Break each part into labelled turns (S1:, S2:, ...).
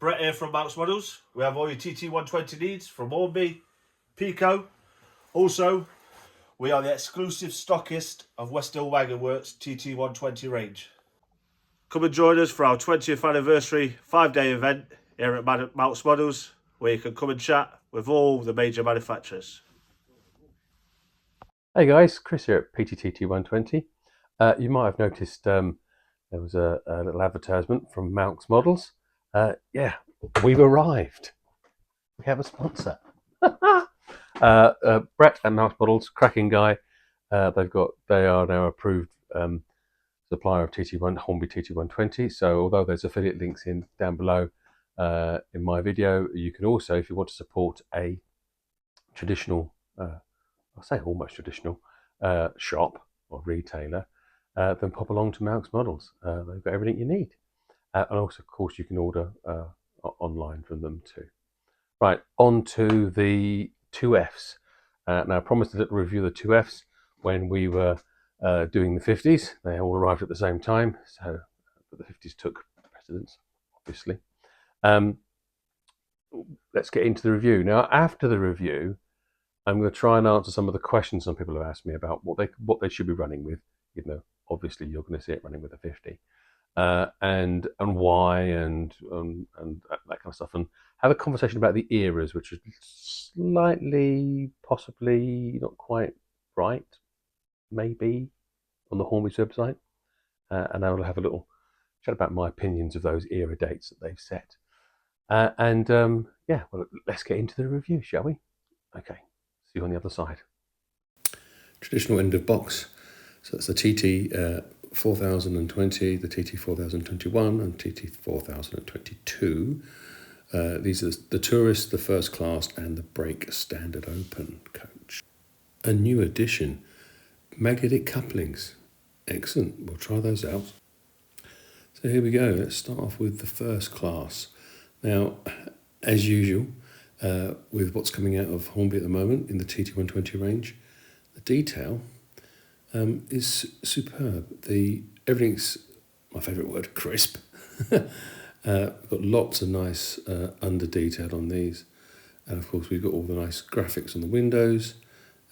S1: Brett here from M&L Models. We have all your TT120 needs from Hornby, Pico. Also, we are the exclusive stockist of West Hill Wagon Works TT120 range. Come and join us for our 20th anniversary 5-day event here at M&L Models, where you can come and chat with all the major manufacturers.
S2: Hey guys, Chris here at PTTT120. You might have noticed there was a little advertisement from M&L Models. Yeah, we've arrived. We have a sponsor. Brett at M&L Models, cracking guy. They are now approved supplier of Hornby TT120. So although there's affiliate links down below in my video, you can also, if you want to support a traditional, I'll say almost traditional shop or retailer, then pop along to M&L Models. They've got everything you need. And also, of course, you can order online from them too. Right, on to the 2Fs. Now, I promised a little review of the 2Fs when we were doing the 50s. They all arrived at the same time, so but the 50s took precedence, obviously. Let's get into the review. Now, after the review, I'm going to try and answer some of the questions some people have asked me about what they should be running with, even though obviously you're going to see it running with a 50. And why and that kind of stuff, and have a conversation about the eras, which is slightly, possibly not quite right, maybe, on the Hornby's website. And I will have a little chat about my opinions of those era dates that they've set. Yeah, well, let's get into the review, shall we? Okay, see you on the other side.
S3: Traditional end of box. So that's the TT 4020, the TT 4021 and TT 4022. These are the Tourist, the First Class and the Brake Standard Open coach. A new addition, magnetic couplings. Excellent, we'll try those out. So here we go, let's start off with the First Class. Now, as usual, with what's coming out of Hornby at the moment in the TT120 range, the detail is superb. Everything's, my favourite word, crisp. Got lots of nice under detail on these, and of course we've got all the nice graphics on the windows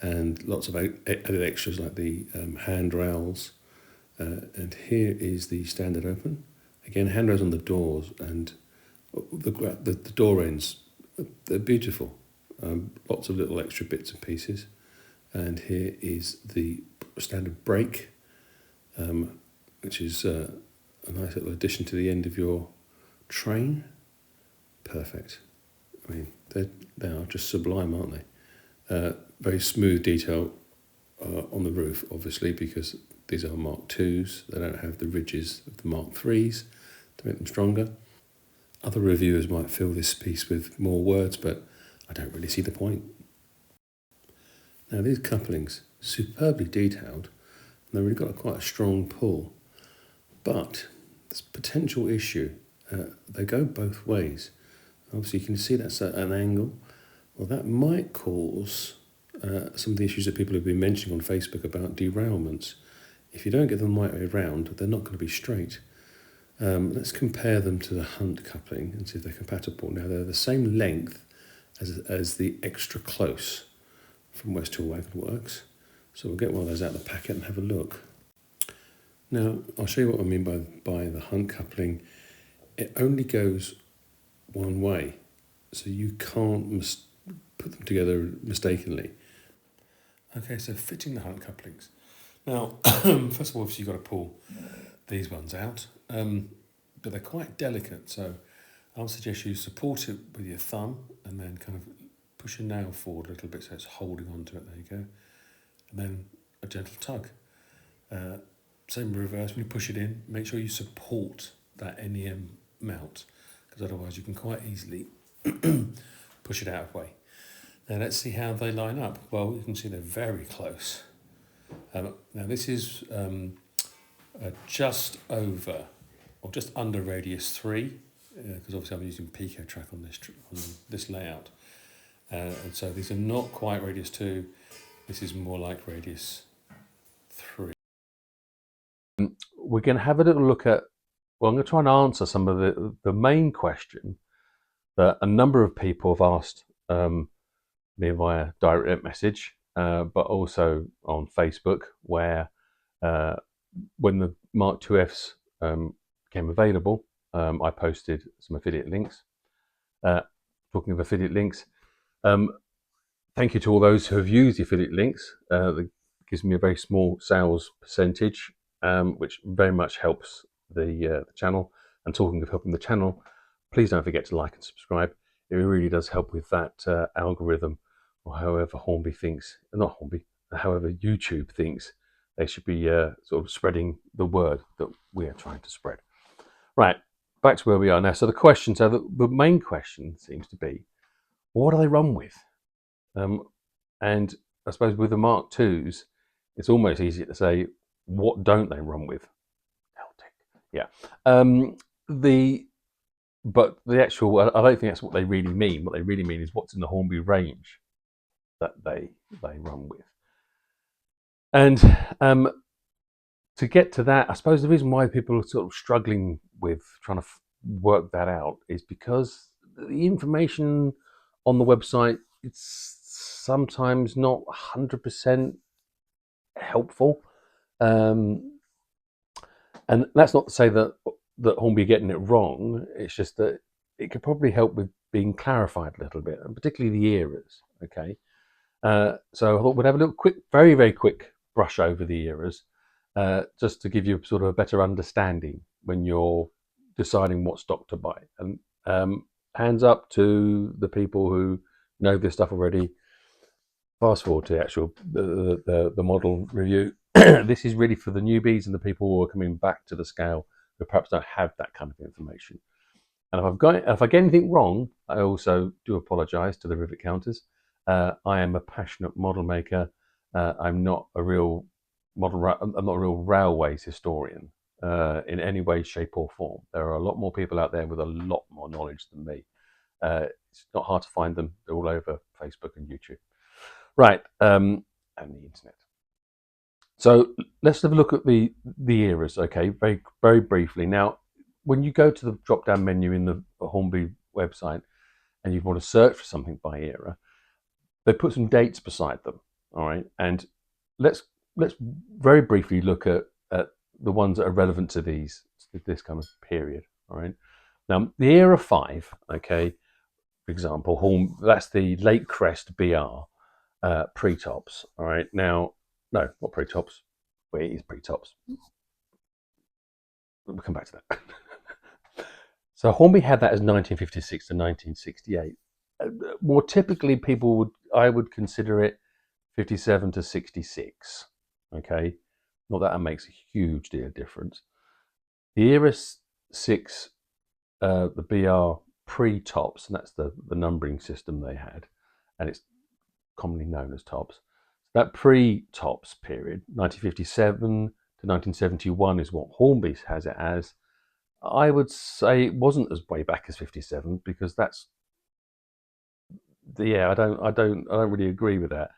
S3: and lots of added extras like the handrails. And here is the standard open. Again, handrails on the doors, and the door ends, they're beautiful. Lots of little extra bits and pieces. And here is the standard brake, which is a nice little addition to the end of your train. Perfect. I mean, they are just sublime, aren't they? Very smooth detail on the roof, obviously, because these are Mark IIs. They don't have the ridges of the Mark IIIs to make them stronger. Other reviewers might fill this piece with more words, but I don't really see the point. Now, these couplings, superbly detailed, and they've really got quite a strong pull, but there's a potential issue. They go both ways. Obviously, you can see that's at an angle. Well, that might cause some of the issues that people have been mentioning on Facebook about derailments. If you don't get them the right way around, they're not going to be straight. Let's compare them to the Hunt coupling and see if they're compatible. Now, they're the same length as the extra close from West Hill Wagon Works. So we'll get one of those out of the packet and have a look. Now, I'll show you what I mean by the Hunt coupling. It only goes one way, so you can't put them together mistakenly. Okay, so fitting the Hunt couplings. Now, first of all, obviously you've got to pull these ones out, but they're quite delicate, so I'll suggest you support it with your thumb and then kind of push your nail forward a little bit so it's holding onto it, there you go, and then a gentle tug. Same reverse, when you push it in, make sure you support that NEM mount, because otherwise you can quite easily push it out of way. Now let's see how they line up. Well, you can see they're very close. Now this is just over, or just under radius 3, because obviously I'm using Pico track on this layout. And so these are not quite radius 2, this is more like radius 3.
S2: We're going to have a little look at, well, I'm going to try and answer some of the main question that a number of people have asked me via direct message, but also on Facebook, where when the Mk2fs became available, I posted some affiliate links. Talking of affiliate links, thank you to all those who have used the affiliate links. That gives me a very small sales percentage, which very much helps the channel. And talking of helping the channel, please don't forget to like and subscribe. It really does help with that algorithm, or however Hornby thinks, not Hornby, however YouTube thinks they should be sort of spreading the word that we are trying to spread. Right, back to where we are now. So the main question seems to be, what do they run with? And I suppose with the Mark IIs, it's almost easier to say, what don't they run with? Yeah. But the actual, I don't think that's what they really mean. What they really mean is what's in the Hornby range that they run with. And to get to that, I suppose the reason why people are sort of struggling with trying to work that out is because the information on the website, it's sometimes not 100% helpful. And that's not to say that Hornby are getting it wrong. It's just that it could probably help with being clarified a little bit, and particularly the eras. Okay, so I thought we'd have a little quick, very, very quick brush over the eras, just to give you sort of a better understanding when you're deciding what stock to buy. And hands up to the people who know this stuff already. Fast forward to the actual the model review. This is really for the newbies and the people who are coming back to the scale who perhaps don't have that kind of information. And if I get anything wrong, I also do apologise to the rivet counters. I am a passionate model maker. I'm not a real I'm not a real railways historian in any way, shape, or form. There are a lot more people out there with a lot more knowledge than me. It's not hard to find them. They're all over Facebook and YouTube. Right, and the internet. So let's have a look at the eras, okay, very, very briefly. Now, when you go to the drop-down menu in the Hornby website and you want to search for something by era, they put some dates beside them, all right? And let's very briefly look at the ones that are relevant to this kind of period, all right? Now, the era 5, okay, for example, that's the late crest BR. Pre-tops, all right. Now, no, not pre-tops. Well, it is pre-tops. We'll come back to that. So Hornby had that as 1956 to 1968. More typically, I would consider it 57 to 66. Okay, not that makes a huge deal of difference. The era 6, the BR pre-tops, and that's the numbering system they had, and it's commonly known as tops. That pre-tops period, 1957 to 1971, is what Hornby has it as. I would say it wasn't as way back as 57 because that's, yeah, I don't really agree with that.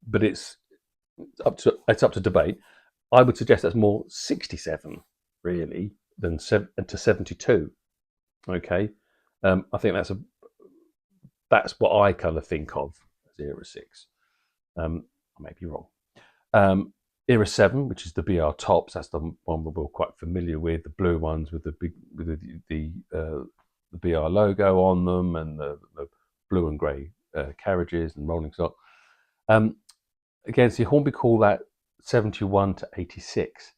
S2: But it's up to debate. I would suggest that's more 67 really than to 72. Okay, I think that's what I kind of think of as era 6. I may be wrong. Era 7, which is the BR tops, that's the one we're quite familiar with, the blue ones with the big the BR logo on them and the blue and grey carriages and rolling stock. Again, see, Hornby call that 71 to 86.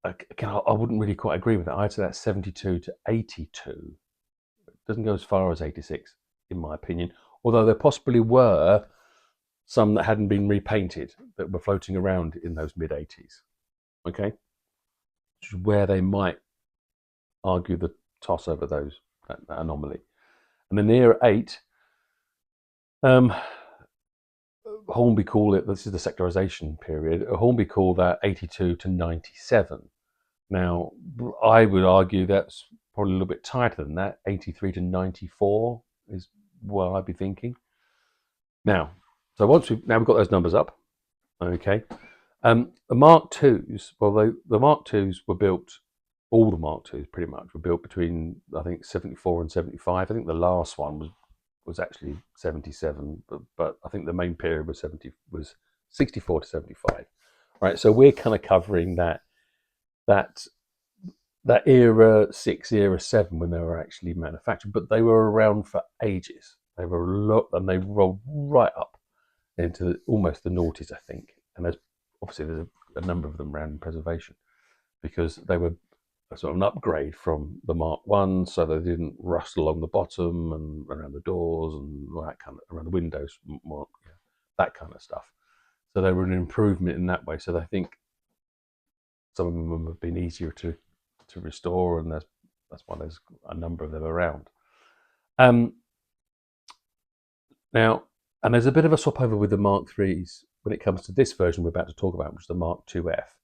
S2: Again, I wouldn't really quite agree with that. I'd say that's 72 to 82. It doesn't go as far as 86, in my opinion, although there possibly were some that hadn't been repainted that were floating around in those mid-80s. Okay, which is where they might argue the toss over that anomaly. And then the era 8, Hornby call it, this is the sectorization period, Hornby call that 82 to 97. Now, I would argue that's probably a little bit tighter than that. 83 to 94 is what I'd be thinking. Now, so we've got those numbers up, okay. The Mark IIs, well, the Mark IIs were built all the Mark IIs pretty much were built between, I think, 74 and 75. I think the last one was actually 77, but I think the main period was 64 to 75. Right, so we're kind of covering that era 6, era 7 when they were actually manufactured, but they were around for ages. They were a lot, and they rolled right up into almost the noughties, I think. And there's a number of them around in preservation because they were sort of an upgrade from the Mark 1, so they didn't rust along the bottom and around the doors and all that kind of, around the windows, more, that kind of stuff. So they were an improvement in that way. So I think some of them have been easier to restore, and that's why there's a number of them around. Now, and there's a bit of a swap over with the Mark IIIs when it comes to this version we're about to talk about, which is the Mark 2f.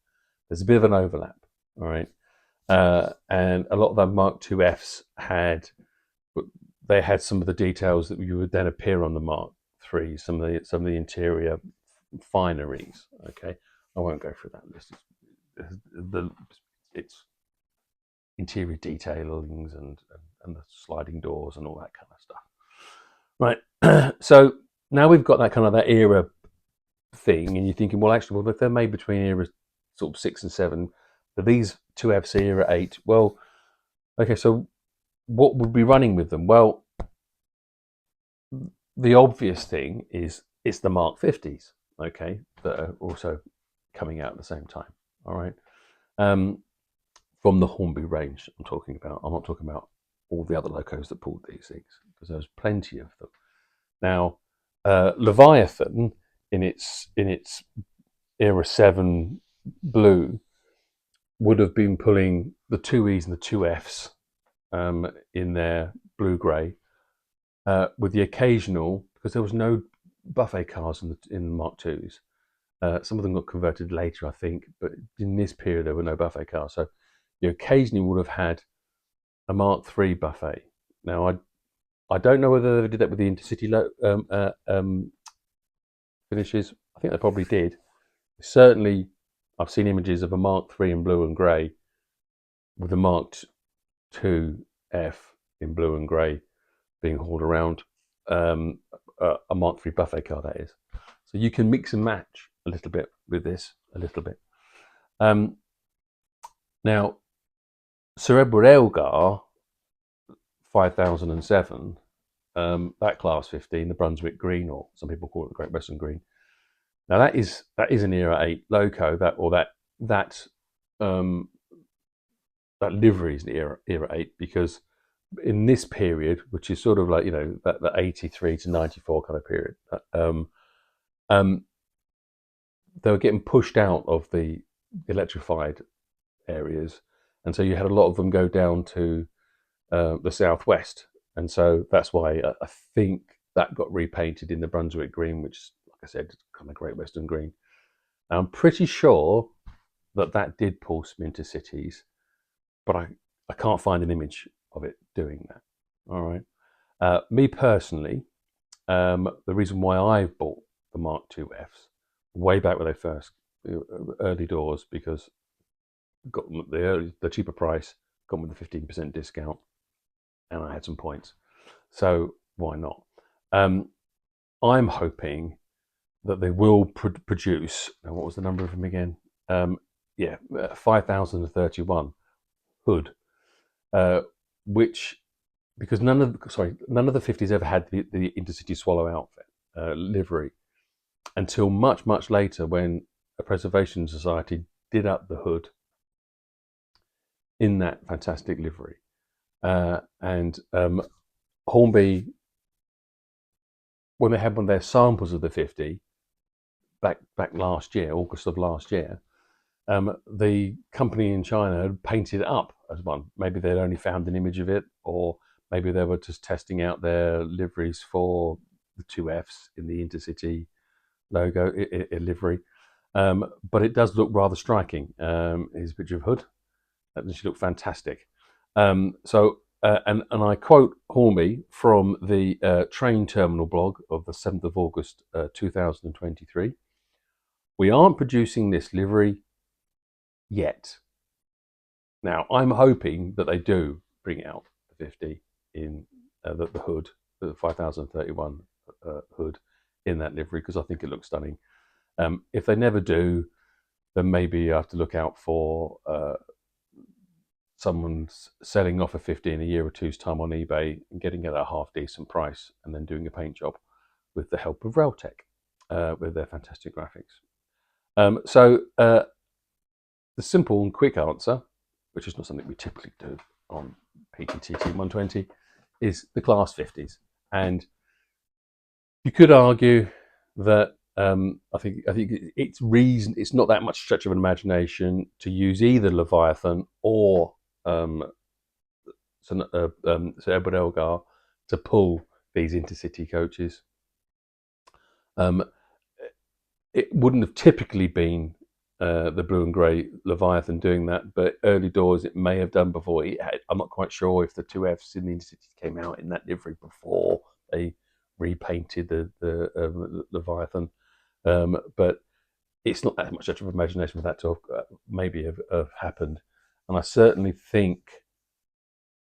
S2: There's a bit of an overlap, all right? And a lot of the Mark 2fs had some of the details that would then appear on the Mark III, some of the interior fineries. Okay, I won't go through that list. It's interior detailings and the sliding doors and all that kind of stuff. Right. So now we've got that era thing, and you're thinking, well, actually, if they're made between era sort of 6 and 7, but these 2Fs era 8, well, okay, so what would be running with them? Well, the obvious thing is it's the Mark 50s, okay, that are also coming out at the same time, all right? From the Hornby range I'm talking about. I'm not talking about all the other locos that pulled these things, because there's plenty of them. Now, Leviathan, in its era 7 blue, would have been pulling the 2Es and the 2Fs in their blue-grey, with the occasional, because there was no buffet cars in the Mark IIs. Some of them got converted later, I think, but in this period there were no buffet cars. So you occasionally would have had a Mark III buffet. Now, I don't know whether they did that with the Intercity finishes. I think they probably did. Certainly, I've seen images of a Mark III in blue and grey with a Mark IIf in blue and grey being hauled around, a Mark III buffet car, that is. So you can mix and match a little bit with this, a little bit. Now, Sir Edward Elgar, 5007, that class 15, the Brunswick Green, or some people call it the Great Western Green. Now that is an era 8 loco, that livery is an era 8, because in this period, which is sort of like, that 83 to 94 kind of period, they were getting pushed out of the electrified areas, and so you had a lot of them go down to the southwest, and so that's why I think that got repainted in the Brunswick Green, which, like I said, kind of Great Western Green. Now, I'm pretty sure that did pull some Intercities, but I can't find an image of it doing that. All right. Me personally, the reason why I bought the Mark IIfs way back when they first, early doors, because got the cheaper price, got with the 15% discount, and I had some points. So why not? I'm hoping that they will produce, now what was the number of them again? 5031 hood, which, because none of the 50s ever had the Intercity Swallow outfit livery until much, much later, when a Preservation Society did up the hood in that fantastic livery. And Hornby, when they had one of their samples of the 50 back last year, August of last year, the company in China had painted it up as one. Maybe they'd only found an image of it, or maybe they were just testing out their liveries for the 2Fs in the Intercity logo livery. But it does look rather striking. Here's a picture of Hood. And she looked fantastic. And I quote Hornby from the train terminal blog of the 7th of August 2023. "We aren't producing this livery yet. Now, I'm hoping that they do bring out the 50 in the hood, the 5031 hood in that livery, because I think it looks stunning. If they never do, then maybe you have to look out for someone's selling off a 50 in a year or two's time on eBay and getting it at a half decent price and then doing a paint job with the help of Railtech with their fantastic graphics. So the simple and quick answer, which is not something we typically do on PTTT 120, is the Class 50s. And you could argue that I think it's reason it's not that much stretch of an imagination to use either Leviathan or Sir Edward Elgar to pull these intercity coaches. It wouldn't have typically been the blue and grey Leviathan doing that, but early doors it may have done before. I'm not quite sure if the 2Fs in the intercity came out in that livery before they repainted the Leviathan, but it's not that much of an imagination for that to have happened. And I certainly think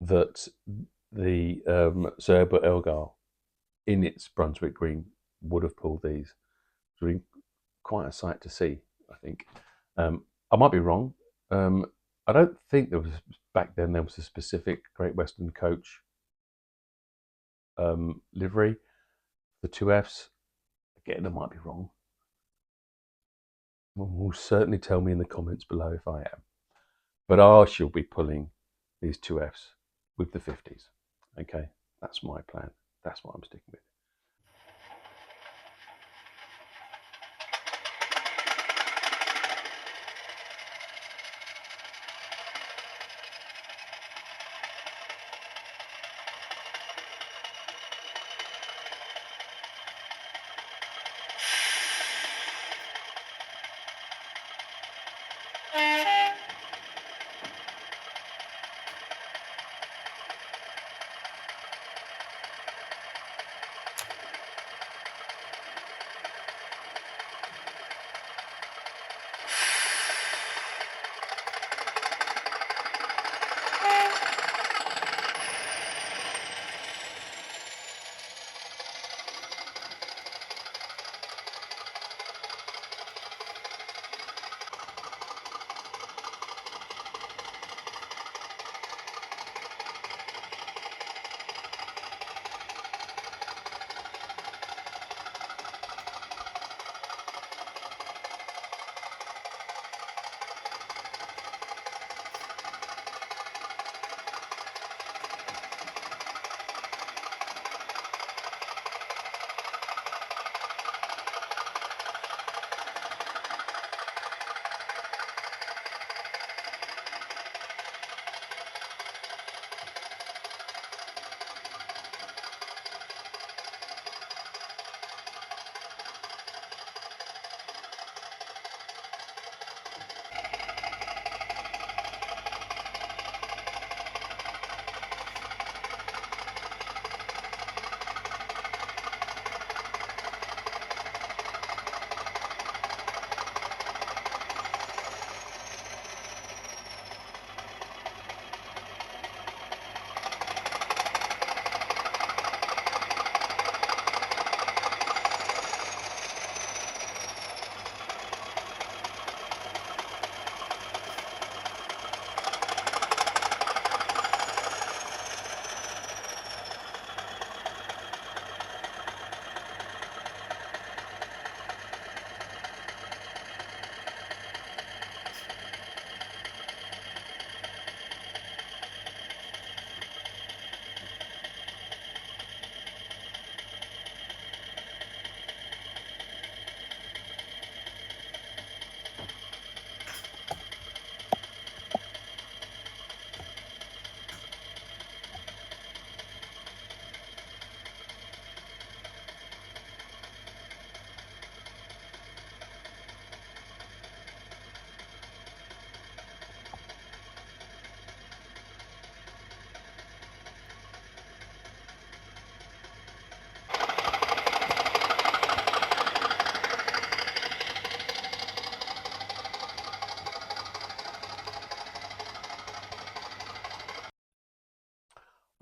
S2: that the Sir Edward Elgar in its Brunswick green would have pulled these. It's really quite a sight to see, I think. I might be wrong. I don't think there was a specific Great Western coach livery. The 2Fs, again, I might be wrong. Will certainly tell me in the comments below if I am. But I shall be pulling these 2Fs with the 50s. Okay, that's my plan. That's what I'm sticking with.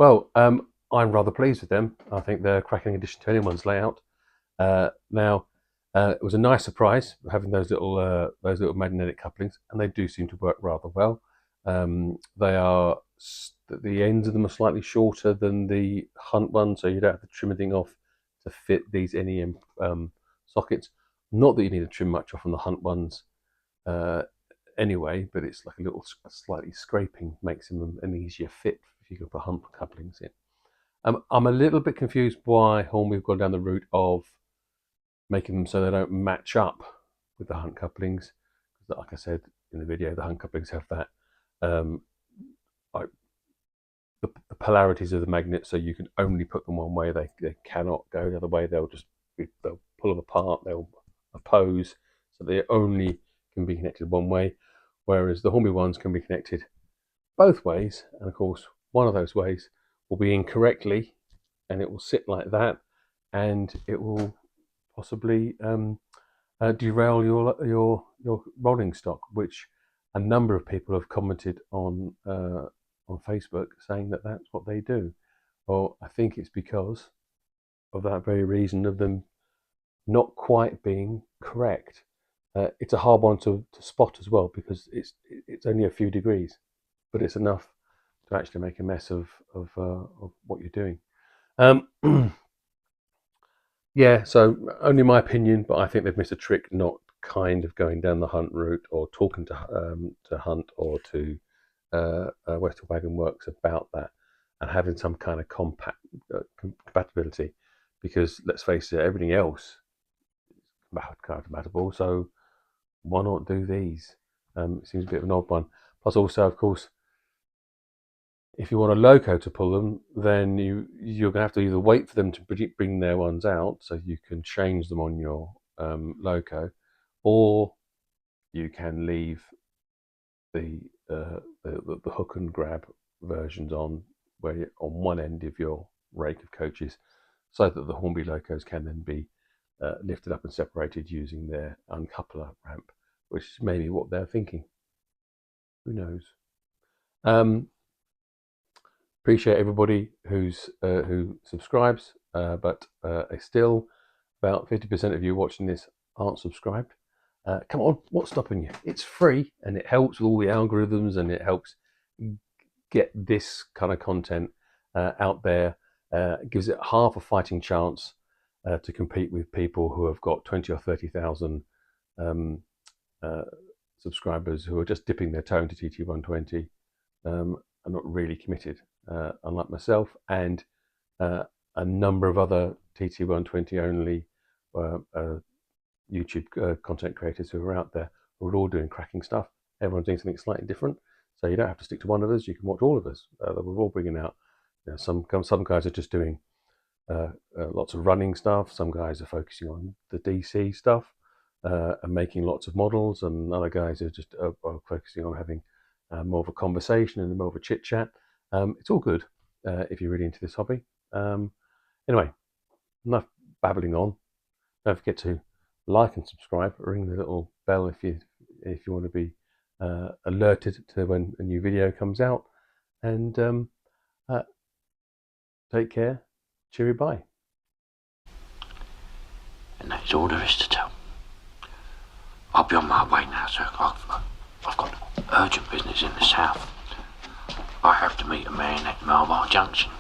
S2: Well, I'm rather pleased with them. I think they're a cracking addition to anyone's layout. Now, it was a nice surprise having those little magnetic couplings, and they do seem to work rather well. The ends of them are slightly shorter than the Hunt one, so you don't have to trim anything off to fit these NEM sockets. Not that you need to trim much off on the Hunt ones anyway, but it's like a slightly scraping makes them an easier fit if you can put Hunt couplings in. I'm a little bit confused why Hornby have gone down the route of making them so they don't match up with the Hunt couplings. Like I said in the video, the Hunt couplings have that like the polarities of the magnet, so you can only put them one way. They cannot go the other way. They'll pull them apart. They'll oppose, so they only can be connected one way. Whereas the Hornby ones can be connected both ways, and of course, one of those ways will be incorrectly, and it will sit like that, and it will possibly derail your rolling stock, which a number of people have commented on Facebook saying that that's what they do. Well, I think it's because of that very reason of them not quite being correct. It's a hard one to spot as well, because it's only a few degrees, but it's enough to actually make a mess of what you're doing. Yeah, so only my opinion, but I think they've missed a trick not kind of going down the Hunt route or talking to Hunt or to Western Wagon Works about that and having some kind of compatibility, because let's face it, everything else is compatible, so why not do these? It seems a bit of an odd one. Plus also, of course, if you want a loco to pull them, then you're going to have to either wait for them to bring their ones out so you can change them on your loco, or you can leave the hook and grab versions on one end of your rake of coaches, so that the Hornby locos can then be lifted up and separated using their uncoupler ramp, which is maybe what they're thinking. Who knows? Appreciate everybody who subscribes, but still about 50% of you watching this aren't subscribed. Come on, what's stopping you? It's free, and it helps with all the algorithms, and it helps get this kind of content out there. It gives it half a fighting chance to compete with people who have got 20 or 30,000 subscribers who are just dipping their toe into TT120 and not really committed, unlike myself and a number of other TT120 only YouTube content creators who are out there who are all doing cracking stuff. Everyone's doing something slightly different, so you don't have to stick to one of us. You can watch all of us. We're all bringing out. Some guys are just doing lots of running stuff. Some guys are focusing on the DC stuff and making lots of models, and other guys are just are focusing on having more of a conversation and more of a chit chat. It's all good if you're really into this hobby. Anyway, enough babbling on. Don't forget to like and subscribe. Ring the little bell if you want to be alerted to when a new video comes out. And take care. Cheery bye.
S4: And that's all there is to tell. I'll be on my way now, sir. I've got urgent business in the south. I have to meet a man at Mobile Junction.